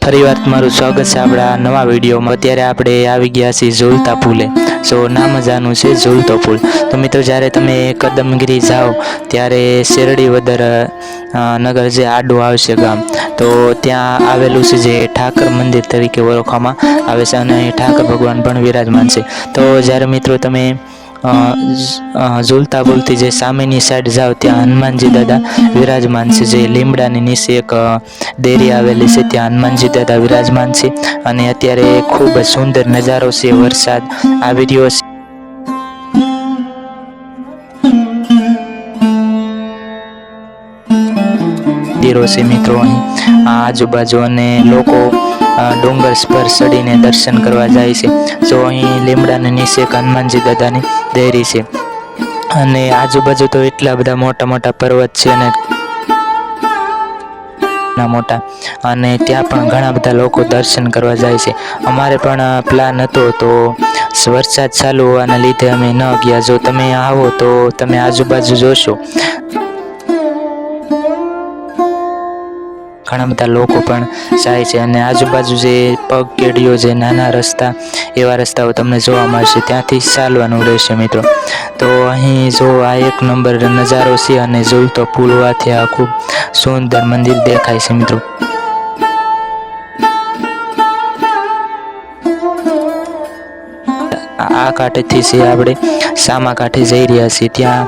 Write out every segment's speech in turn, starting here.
ફરીવાર તમારું સ્વાગત છે આપણા નવા વિડીયોમાં। અત્યારે આપણે આવી ગયા છીએ ઝૂલતા પુલે। સો નામ જ આનું છે ઝૂલતો પુલ। તો મિત્રો જ્યારે તમે કદમગીરી જાઓ ત્યારે શેરડીવદર નગર જે આડું આવશે ગામ, તો ત્યાં આવેલું છે જે ઠાકર મંદિર તરીકે ઓળખવામાં આવે છે અને અહીં ઠાકર ભગવાન પણ વિરાજમાન છે। તો જ્યારે મિત્રો તમે ઝૂલતા પુલથી જે સામેની સાઈડ જાઓ ત્યાં હનુમાનજી દાદા વિરાજમાન છે। જે લીમડાની નીચે એક દેરી આવેલી છે, ત્યાં હનુમાનજી દાદા વિરાજમાન છે અને અત્યારે ખૂબ જ સુંદર નજારો છે। વરસાદ આવી રહ્યો છે છે મિત્રો અહીં આજુબાજુ, અને લોકો ડુંગર પર ચડીને દર્શન કરવા જાય છે। જો અહીં લીમડાની નીચે એક હનુમાનજી દાદાની દેરી છે અને આજુબાજુ તો એટલા બધા મોટા મોટા પર્વત છે અને મોટા, અને ત્યાં પણ ઘણા બધા લોકો દર્શન કરવા જાય છે। અમારે પણ પ્લાન હતો, તો વરસાદ ચાલુ હોવાના લીધે અમે ન ગયા। જો તમે આવો તો તમે આજુબાજુ જોશો ઘણા બધા લોકો પણ જાય છે અને આજુબાજુ જે પગકેડીઓ, જે નાના રસ્તા, એવા રસ્તાઓ તમને જોવા મળશે, ત્યાંથી ચાલવાનું રહેશે મિત્રો। તો અહીં જો આ એક નંબર નજારો છે અને ઝૂલતો પુલ હોવાથી આ ખૂબ સુંદર મંદિર દેખાય છે મિત્રો। આ કાંઠેથી છે આપણે સામા કાંઠે જઈ રહ્યા છીએ, ત્યાં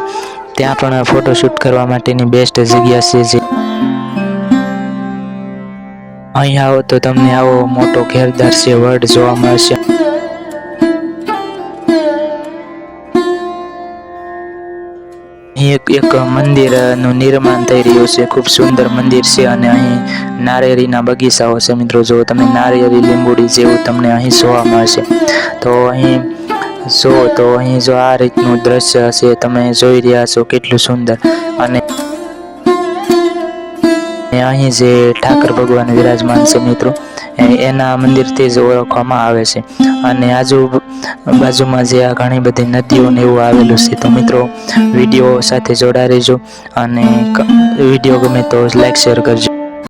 પણ ફોટોશૂટ કરવા માટેની બેસ્ટ જગ્યા છે। જે અહીં આવો તો તમને આવો મોટો ઘેરદાર છે વડ જોવા મળશે। એક મંદિરનું નિર્માણ થઈ રહ્યું છે, ખૂબ સુંદર મંદિર છે અને અહીં નારિયેળીના બગીચાઓ છે મિત્રો। જો તમે નારિયેળી, લીંબુડી જેવું તમને અહીં જોવા મળશે। તો અહીં જો આ રીતનું દ્રશ્ય છે, તમે જોઈ રહ્યા છો કેટલું સુંદર, અને અહીં જે ઠાકર ભગવાન વિરાજમાન છે મિત્રો, એના મંદિરથી જ ઓળખવામાં આવે છે। અને આજુબાજુમાં જે આ ઘણી બધી નદીઓ ને એવું આવેલું છે। તો મિત્રો વિડીયો સાથે જોડા રહેજો અને વિડીયો ગમે તો લાઈક શેર કરજો।